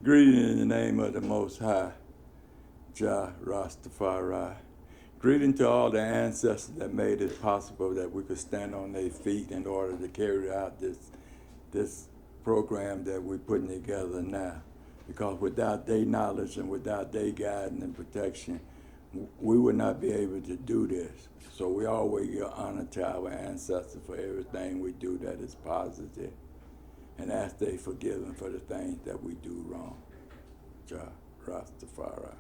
Greeting in the name of the Most High, Jah Rastafari. Greeting to all the ancestors that made it possible that we could stand on their feet in order to carry out this program that we're putting together now. Because without their knowledge and without their guidance and protection, we would not be able to do this. So we always give honor to our ancestors for everything we do that is positive, and ask they forgiven for the things that we do wrong. Jah Rastafari.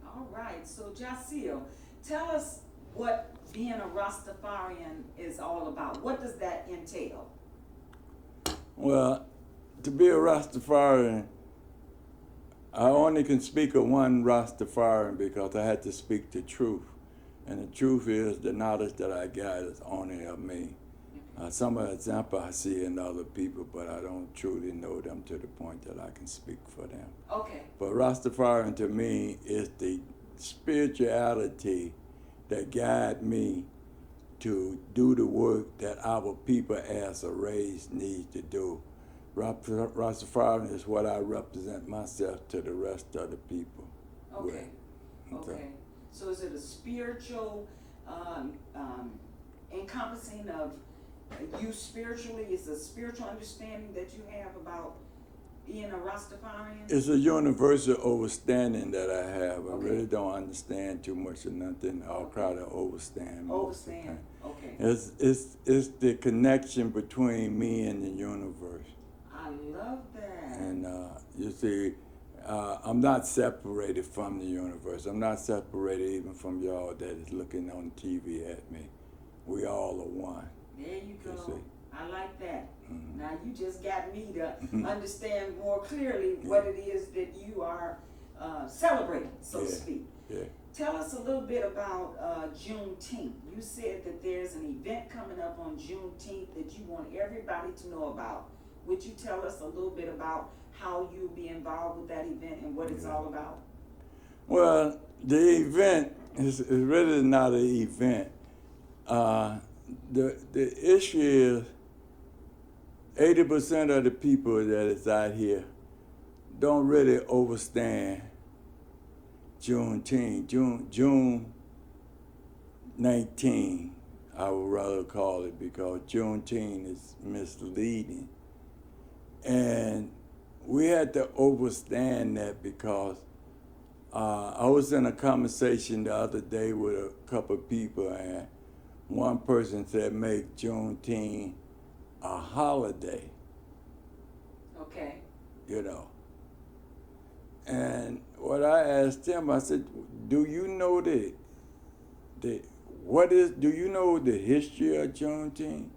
All right, so Jasil, tell us what being a Rastafarian is all about. What does that entail? Well, to be a Rastafarian, I only can speak of one Rastafarian because I had to speak the truth. And the truth is the knowledge that I got is only of me. Some of the examples I see in other people, but I don't truly know them to the point that I can speak for them. Okay. But Rastafarian to me is the spirituality that guide me to do the work that our people as a race needs to do. Rastafarian is what I represent myself to the rest of the people. Okay. Okay. So is it a spiritual encompassing of you spiritually? Is a spiritual understanding that you have about being a Rastafarian? It's a universal understanding that I have. I Okay. really don't understand too much of nothing. I'll try to understand most of the time. Okay. It's the connection between me and the universe. I love that. And you see, I'm not separated from the universe. I'm not separated even from y'all that is looking on TV at me. We all are one. There you go. You see? I like that. Mhm. Now you just got me to understand more clearly what it is that you are celebrating, so to Yeah. speak. Yeah. Tell us a little bit about Juneteenth. You said that there's an event coming up on Juneteenth that you want everybody to know about. Would you tell us a little bit about how you'll be involved with that event and what it's all about? Well, the event is really not an event. The issue is 80% of the people that is out here don't really understand Juneteenth. June 19, I would rather call it, because Juneteenth is misleading. And we had to understand that because I was in a conversation the other day with a couple of people, and one person said make Juneteenth a holiday, Okay. you know. And what I asked him, I said, do you know do you know the history of Juneteenth?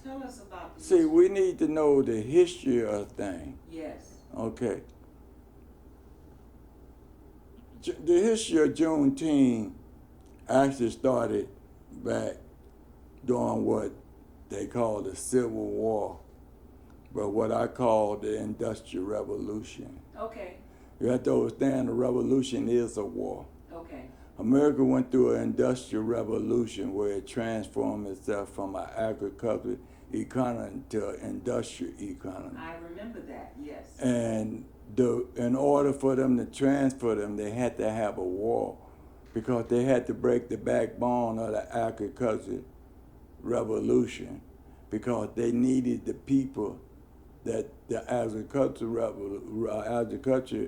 Tell us about this. See, we need to know the history of things. Yes. Okay. The history of Juneteenth actually started back during what they call the Civil War, but what I call the Industrial Revolution. Okay. You have to understand the revolution is a war. Okay. America went through an industrial revolution where it transformed itself from an agricultural economy to an industrial economy. I remember that, yes. And in order for them to transfer them, they had to have a war, because they had to break the backbone of the agricultural revolution, because they needed the people that the agriculture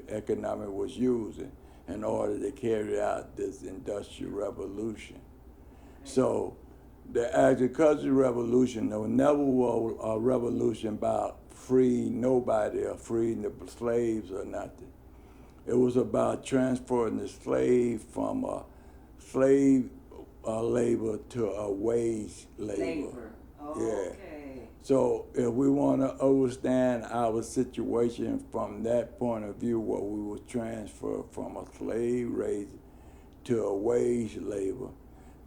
economy was using in order to carry out this industrial revolution. So the agricultural revolution, there never was a revolution about freeing nobody or freeing the slaves or nothing. It was about transferring the slave from a slave labor to a wage labor. Oh, Yeah. okay. So if we want to understand our situation from that point of view, where we were transferred from a slave race to a wage labor,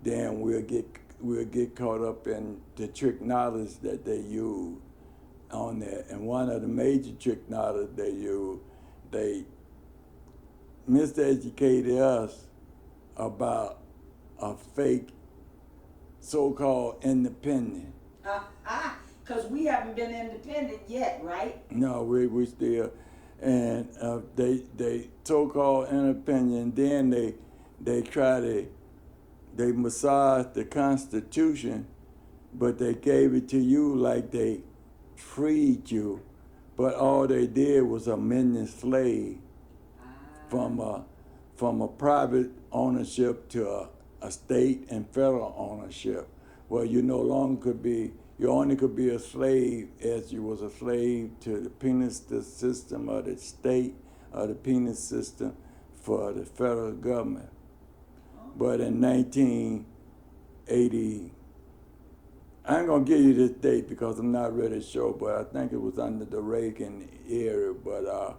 then we'll get caught up in the trick knowledge that they use on that. And one of the major trick knowledge they use, they miseducated us about a fake so-called independent. Because we haven't been independent yet, right? No, we still, and they so-called independent. Then they try to they massage the Constitution, but they gave it to you like they freed you, but all they did was amend the slave from a private ownership to a state and federal ownership. Well, you no longer could be, you only could be a slave as you was a slave to the penal system of the state or the penal system for the federal government. But in 1980, I ain't gonna give you this date because I'm not really sure, but I think it was under the Reagan era, but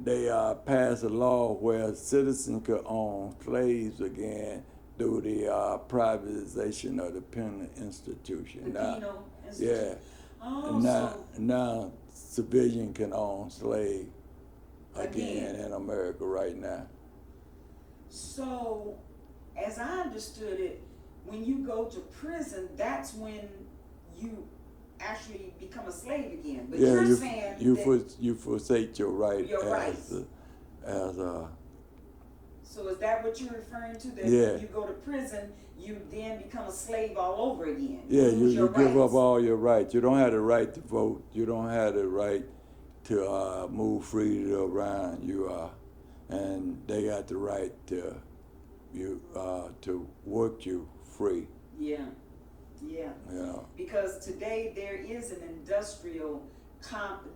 they passed a law where citizens could own slaves again through the privatization of the penal institution. The Now, penal institution. yeah, Oh, and so now civilian can own slave Again. in America right now. So, as I understood it, when you go to prison, that's when you actually become a slave again. But Yeah, you're saying that, you forsake your right Your rights. as a so is that what you're referring to? That Yeah. when you go to prison, you then become a slave all over again. Yeah, lose you your give up rights. all your rights. You don't have the right to vote. You don't have the right to move freely around. And they got the right to work you free. Yeah, yeah. You know. Because today there is an industrial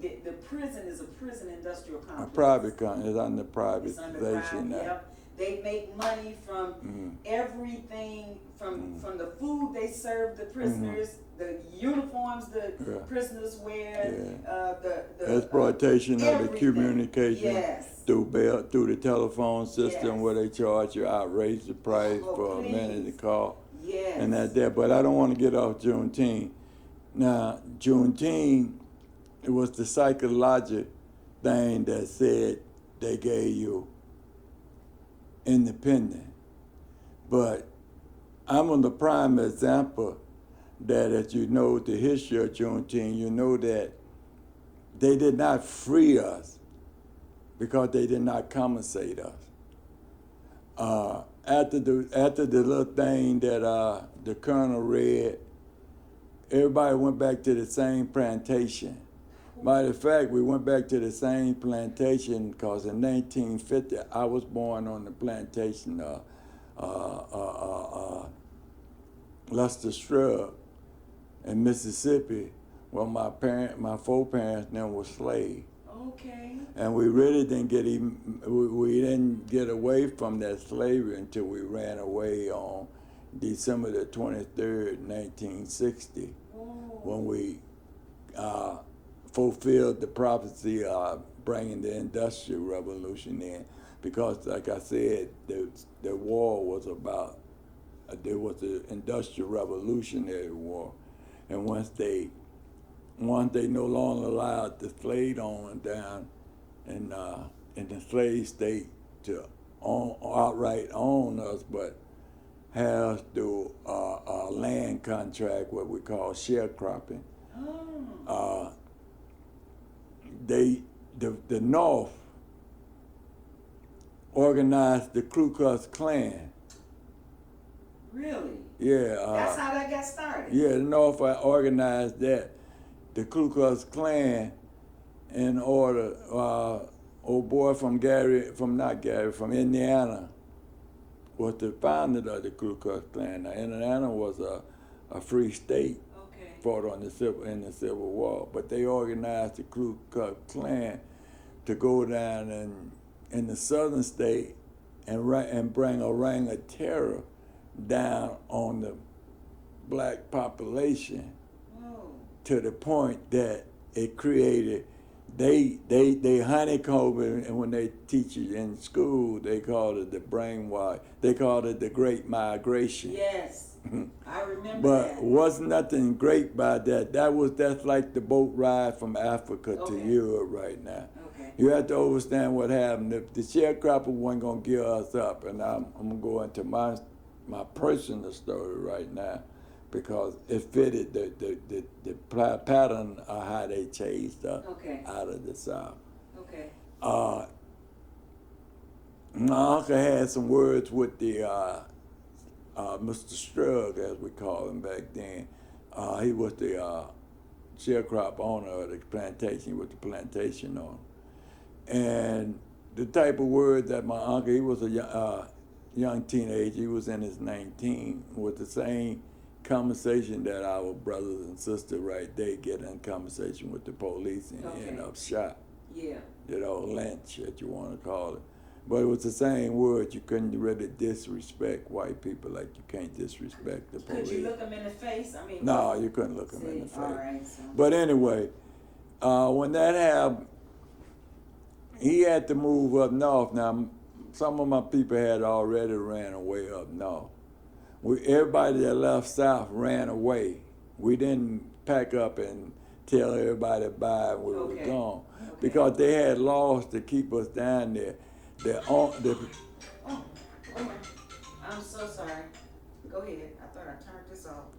the prison is a prison industrial complex. A private it's under It's under privatization now. Yep. They make money from everything, from the food they serve the prisoners, the uniforms the prisoners wear, the exploitation of the everything. communication Yes. through the telephone system Yes. where they charge you outrageous price Oh, for a minute to please. call. Yes. And that there. But I don't want to get off Juneteenth. Now, Juneteenth, it was the psychological thing that said they gave you independence. But I'm on the prime example that, as you know, the history of Juneteenth, you know that they did not free us because they did not compensate us. After the little thing that the colonel read, everybody went back to the same plantation. Matter of fact, we went back to the same plantation because in 1950 I was born on the plantation Luster Shrub in Mississippi, where my four parents then were slaves. Okay. And we really didn't we didn't get away from that slavery until we ran away on December the 23rd, 1960, when we fulfilled the prophecy of bringing the Industrial Revolution in. Because, like I said, the war was about, there was the Industrial Revolutionary War. And once they no longer allowed the slave owner down in the slave state to outright own us, but have us do a land contract, what we call sharecropping. The North organized the Ku Klux Klan. Really? Yeah. That's how that got started. Yeah, the North organized that. The Ku Klux Klan, in order, old boy from Indiana, was the founder of the Ku Klux Klan. Now, Indiana was a free state, fought in the Civil War, but they organized the Ku Klux Klan to go down in the southern state and bring a reign of terror down on the black population. To the point that it created, they honeycomb it, and when they teach it in school, they call it the brainwash. They called it the Great Migration. Yes, I remember But that. wasn't nothing great about that. That's like the boat ride from Africa to Europe right now. Okay. You have to understand what happened. The sharecropper wasn't gonna give us up, and I'm gonna go into my personal story right now, because it fitted the pattern of how they chased us out of the South. Okay. uh, my uncle had some words with the Mr. Strug, as we called him back then. He was the sharecrop owner of the plantation with the plantation on. And the type of word that my uncle, he was a young teenager, he was in his 19, with the same conversation that our brothers and sisters right there get in conversation with the police and end up shot. Yeah. You know, lynch, if you want to call it. But it was the same word. You couldn't really disrespect white people like you can't disrespect the police. Could you look them in the face? I mean, no, you couldn't look them in the face. All right, so. But anyway, when that happened, he had to move up north. Now, some of my people had already ran away up north. Everybody that left south ran away. We didn't pack up and tell everybody bye when we were gone, because they had laws to keep us down there. Oh, I'm so sorry. Go ahead. I thought I turned this off.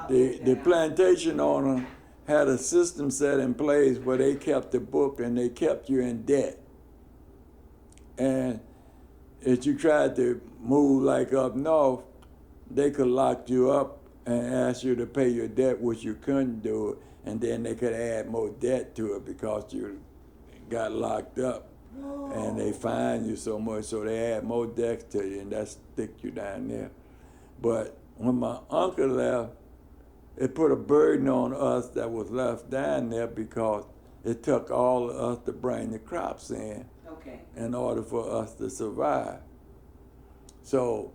The plantation owner had a system set in place where they kept the book and they kept you in debt. And if you tried to move like up north, they could lock you up and ask you to pay your debt, which you couldn't do, and then they could add more debt to it because you got locked up. Whoa. And they fine you so much, so they add more debts to you, and that stick you down there. But when my uncle left, it put a burden on us that was left down there because it took all of us to bring the crops in order for us to survive. So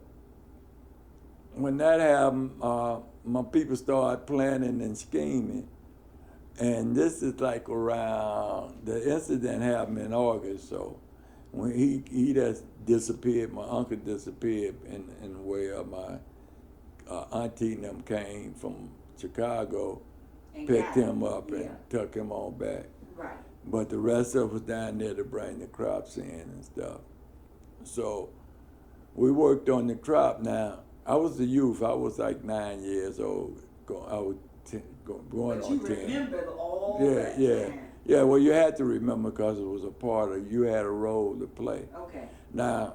when that happened, my people started planning and scheming. And this is like around, the incident happened in August, so when he just disappeared, my uncle disappeared in where my auntie and them came from Chicago, and picked him up and took him on back. Right. But the rest of us was down there to bring the crops in and stuff. So we worked on the crop. Now, I was a youth. I was like 9 years old. I was going but on 10. But you remembered all that. Yeah, well, you had to remember because it was a part of, you had a role to play. Okay. Now,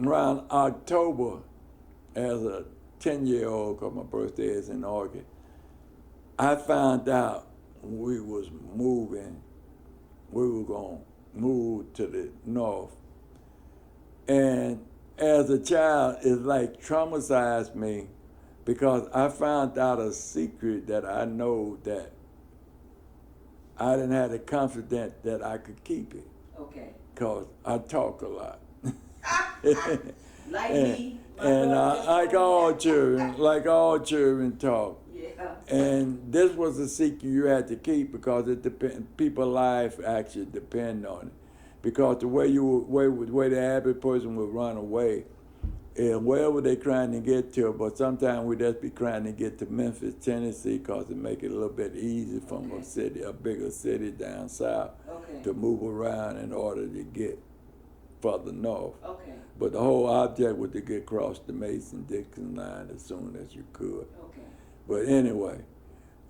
around October, as a 10-year-old, because my birthday is in August, I found out we was moving, we were going to move to the north. And as a child, it like traumatized me because I found out a secret that I know that I didn't have the confidence that I could keep it. Okay. Because I talk a lot. Like me. And like all children talk. Yeah. And this was a secret you had to keep because it people's life actually depend on it. Because the way the average person would run away, wherever they trying to get to, but sometimes we just be trying to get to Memphis, Tennessee, because it make it a little bit easier from a bigger city down south to move around in order to get further north. Okay. But the whole object was to get across the Mason-Dixon line as soon as you could. Okay. But anyway,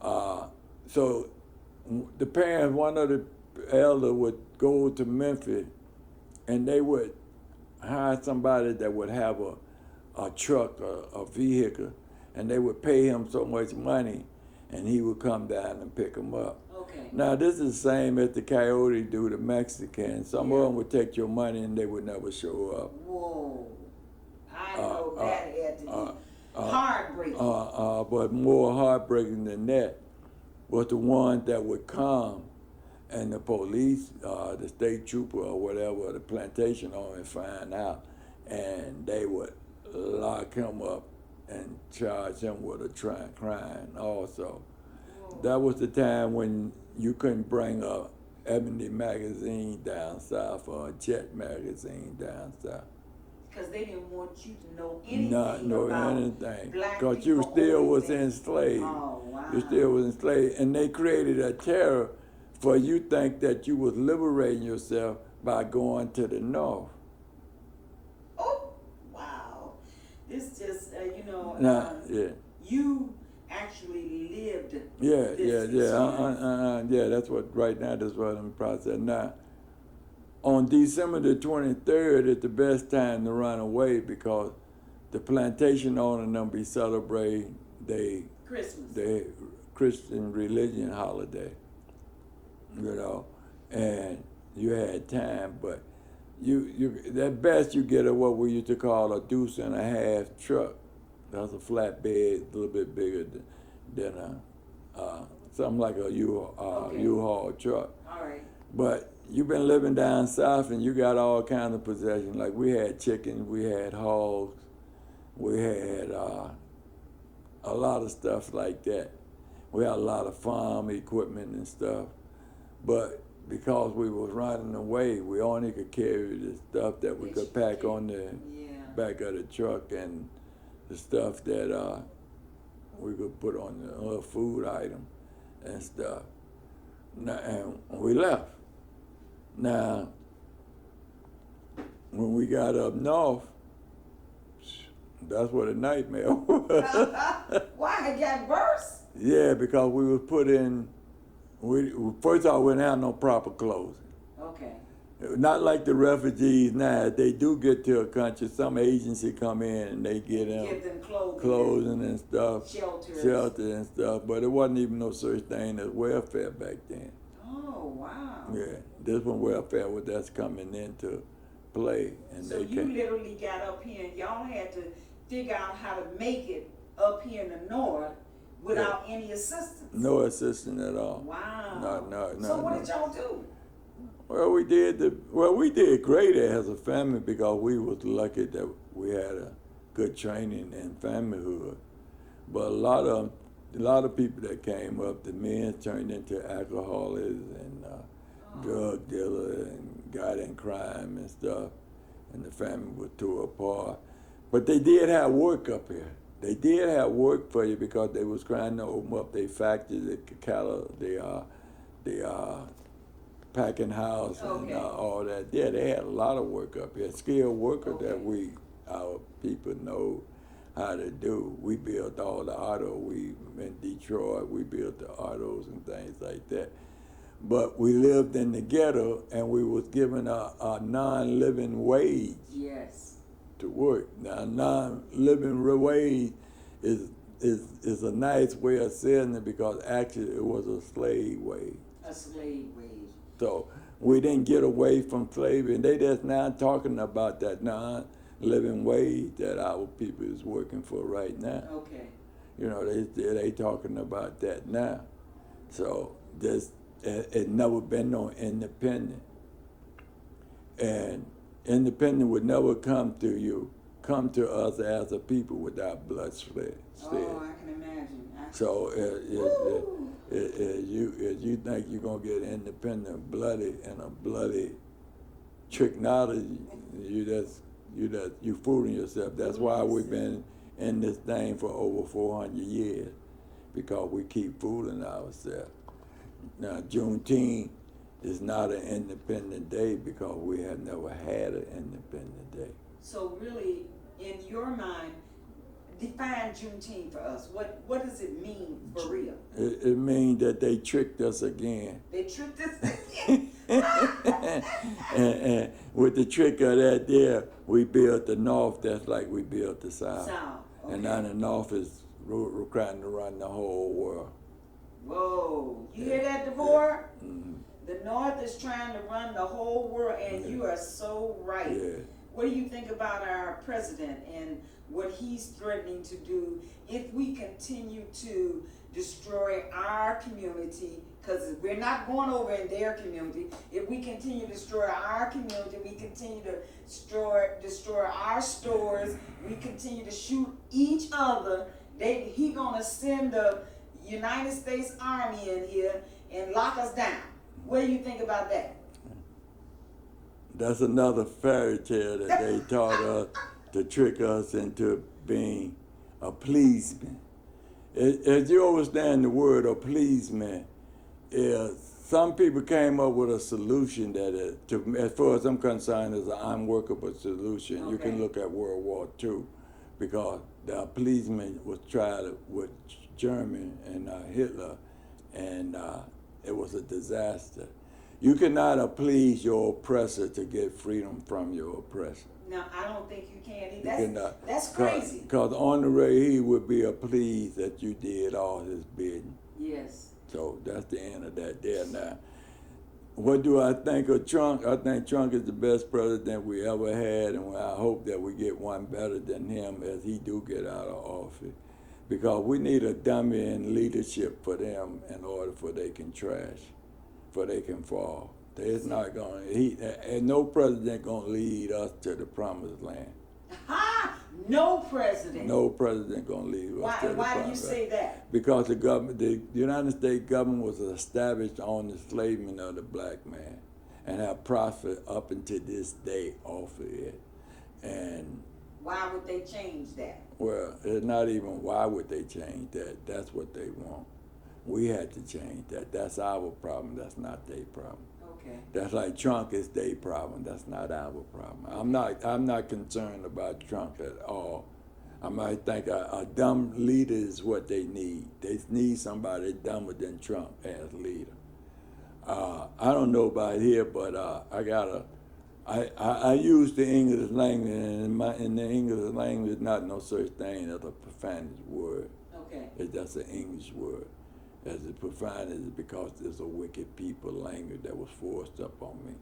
so the parents, one of the elders would go to Memphis, and they would hire somebody that would have a truck, a vehicle, and they would pay him so much money, and he would come down and pick them up. Okay. Now, this is the same as the coyote do to Mexicans. Some of them would take your money and they would never show up. Whoa. I know that had to be heartbreaking. But more heartbreaking than that was the ones that would come and the police, the state trooper or whatever, the plantation owner find out, and they would lock him up and charge him with a crime also. Whoa. That was the time when you couldn't bring a Ebony magazine down south or a Jet magazine down south. Because they didn't want you to know anything about anything. Black because you still was enslaved. Oh, wow. You still was enslaved. And they created a terror for you think that you was liberating yourself by going to the north. Oh, wow. This just, you actually lived Yeah, that's what, right now, that's what I'm in the process. Now, on December the 23rd is the best time to run away because the plantation owner and them be celebrating Christmas. their Christian religion holiday, and you had time, but you at best you get a what we used to call a deuce and a half truck. That's a flatbed, a little bit bigger than a something like a U-Haul truck. All right. But you've been living down south and you got all kinds of possessions. Like we had chickens, we had hogs, we had a lot of stuff like that. We had a lot of farm equipment and stuff. But because we was running away, we only could carry the stuff that we could pack on the back of the truck and the stuff that we could put on the other food item and stuff. And we left. Now, when we got up north, that's what a nightmare was. Why? It got worse? Yeah, because we was put in, first of all, we didn't have no proper clothing. Okay. Not like the refugees now. If they do get to a country, some agency come in and they get them, Give them clothing and stuff, shelter and stuff. But it wasn't even no such thing as welfare back then. Oh, wow. Yeah, this when welfare was that's coming into play, and So you literally got up here and y'all had to figure out how to make it up here in the north without any assistance. No assistance at all. Wow. No. So what did y'all do? Well, we did great as a family because we was lucky that we had a good training in familyhood. But a lot of people that came up, the men turned into alcoholics and drug dealers and got in crime and stuff, and the family was tore apart. But they did have work up here. They did have work for you because they was trying to open up their factories, the packing house and all that. Yeah, they had a lot of work up here, skilled workers that our people know how to do. We built all the in Detroit, we built the autos and things like that. But we lived in the ghetto and we was given a non-living wage to work. Now, non-living wage is a nice way of saying it because actually it was a slave wage. A slave wage. So we didn't get away from slavery, and they just now talking about that non-living wage that our people is working for right now. Okay. They talking about that now. So it never been no independent, and independent would never come to us as a people without bloodshed. Oh, I can imagine. So you think you're gonna get independent bloody and a bloody technology, you fooling yourself. That's why we've been in this thing for over 400 years, because we keep fooling ourselves. Now Juneteenth is not an independent day because we have never had an independent day. So really, in your mind, define Juneteenth for us. What does it mean for real? It means that they tricked us again. They tricked us again. and with the trick of that there, we built the North just like we built the South. Okay. And now the North is trying to run the whole world. Whoa. You hear that, Devorah? Mm-hmm. The North is trying to run the whole world, and you are so right. Yeah. What do you think about our president and what he's threatening to do if we continue to destroy our community? Because we're not going over in their community. If we continue to destroy our community, we continue to destroy our stores, we continue to shoot each other, he gonna send the United States Army in here and lock us down. What do you think about that? That's another fairy tale that they taught us to trick us into being a pleaseman. As you understand the word a pleaseman, some people came up with a solution that, as far as I'm concerned, is an unworkable solution. Okay. You can look at World War II, because the policeman was tried with German and Hitler, and it was a disaster. You cannot please your oppressor to get freedom from your oppressor. No, I don't think you can. You cannot. That's crazy. Because on the way he would be pleased that you did all his bidding. Yes. So that's the end of that there now. What do I think of Trump? I think Trump is the best president we ever had, and I hope that we get one better than him as he do get out of office. Because we need a dummy in leadership for them in order for they can trash, for they can fall. There's not going and no president gonna lead us to the promised land. Ha! No president. No president gonna lead us to the promised land. Why do you say that? Because the United States government was established on the enslavement of the black man, and have prospered up until this day off of it. And why would they change that? well, it's not even why would they change that. That's what they want. We had to change that. That's our problem. That's not their problem. Okay. That's like Trump is their problem. That's not our problem. I'm not concerned about Trump at all. I might think a dumb leader is what they need. They need somebody dumber than Trump as leader. I don't know about here, but I use the English language, and in the English language, not no such thing as a profanity word. Okay. It's just an English word. As a profanity is because there's a wicked people language that was forced up on me.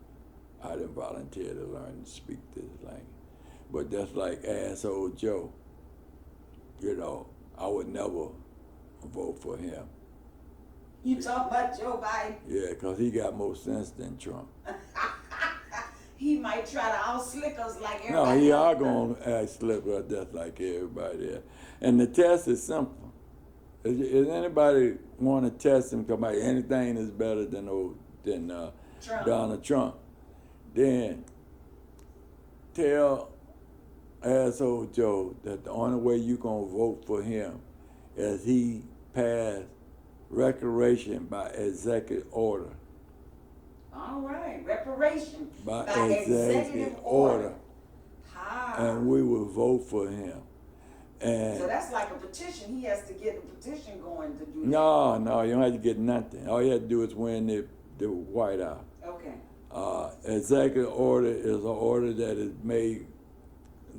I didn't volunteer to learn to speak this language. But that's like asshole Joe. You know, I would never vote for him. You talking about Joe Biden? Yeah, because he got more sense than Trump. He might try to out-slick us like everybody No, he are else going to act slick with just like everybody else. And the test is simple. Is anybody want to test him about anything is better than Trump. Donald Trump? Then tell asshole Joe that the only way you gonna vote for him is he passed reparation by executive order. All right, reparation By executive order. Ha. And we will vote for him. And So that's like a petition. He has to get a petition going to do no, you don't have to get nothing. All you have to do is win the White House. that. Okay. Executive order is an order that is made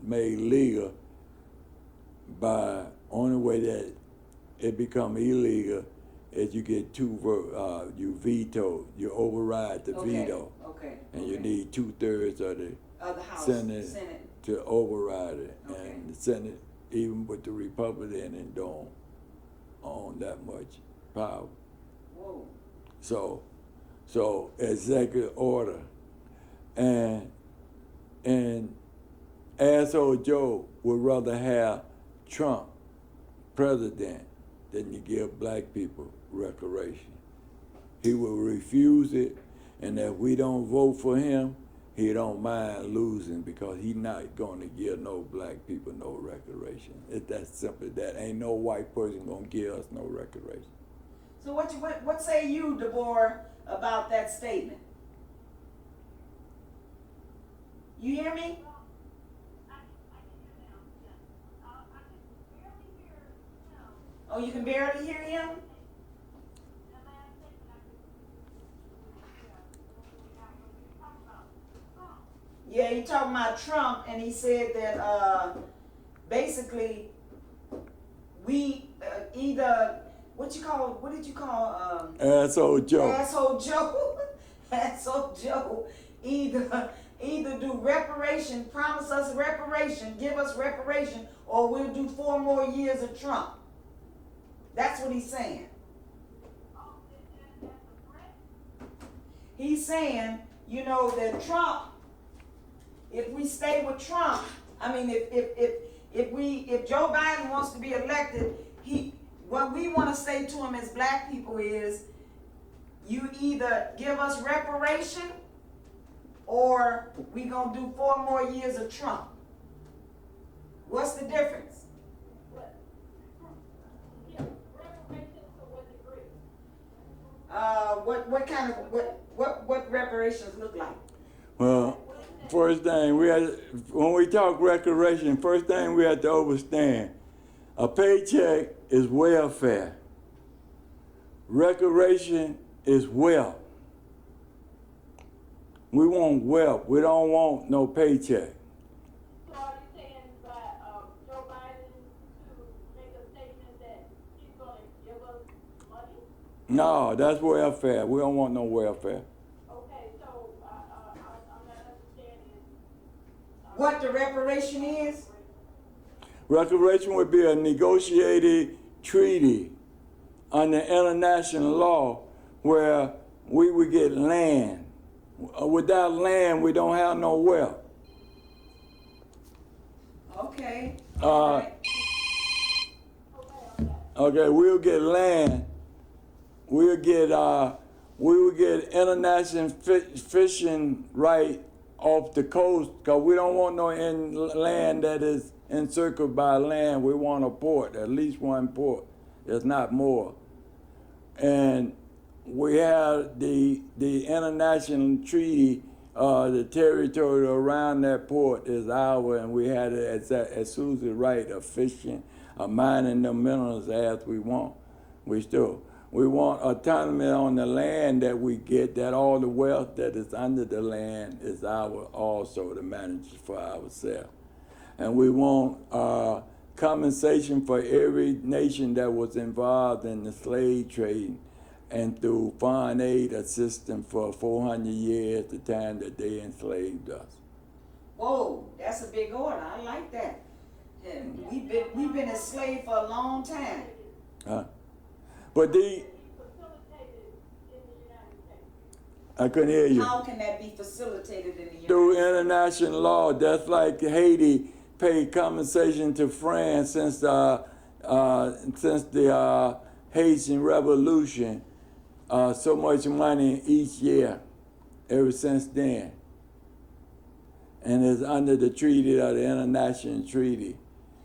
legal by only way that it become illegal is you get two votes, you veto, you override the veto, and you need 2/3 of the House, Senate to override it, Okay. and the Senate, even with the Republican, and don't own that much power. Whoa. So executive order, and asshole Joe would rather have Trump president than you give black people reparation. He will refuse it, and if we don't vote for him, he don't mind losing because he not going to give no black people no reparation. It's that simple. That ain't no white person going to give us no reparation. So what say you, Deborah, about that statement? You hear me? Oh, you can barely hear him? Yeah, he talking about Trump, and he said that basically we either what did you call Asshole Joe. Asshole Joe. Asshole Joe. Either do reparation, promise us reparation, give us reparation, or we'll do 4 more years of Trump. That's what he's saying. He's saying, you know, that Trump, if we stay with Trump, I mean, if Joe Biden wants to be elected, what we want to say to him as black people is, you either give us reparation, or we gonna do 4 more years of Trump. What's the difference? What reparations look like? Well, first thing when we talk reparation, first thing we have to understand, a paycheck is welfare. Reparation is wealth. We want wealth. We don't want no paycheck. So are you saying by Joe Biden to make a statement that he's going to give us money? No, that's welfare. We don't want no welfare. Okay, so I'm not understanding. What the reparation is? Restoration would be a negotiated treaty under international law where we would get land. Without land, we don't have no wealth. Okay. Uh, Alright. Okay, we'll get land. We will get international fishing right off the coast, because we don't want no land that is encircled by land. We want a port, at least one port, if not more. And we have the international treaty, the territory around that port is ours, and we had it as exclusive right of fishing, of mining the minerals as we want. We want autonomy on the land that we get, that all the wealth that is under the land is ours also to manage for ourselves. And we want compensation for every nation that was involved in the slave trade and through foreign aid assistance for 400 years, the time that they enslaved us. Whoa, that's a big order. I like that. Yeah, we've been enslaved for a long time. But Facilitated in the United States. I couldn't hear you. How can that be facilitated in the United Through States? international law, that's like Haiti paid compensation to France since the Haitian Revolution, so much money each year, ever since then. And it's under the treaty of the international treaty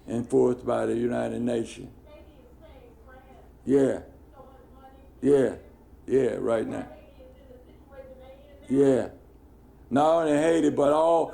enforced by the United Nations. Haiti is paying France Yeah, so much money. yeah, right now. Haiti is in the situation they in now. Yeah. Not only Haiti, but all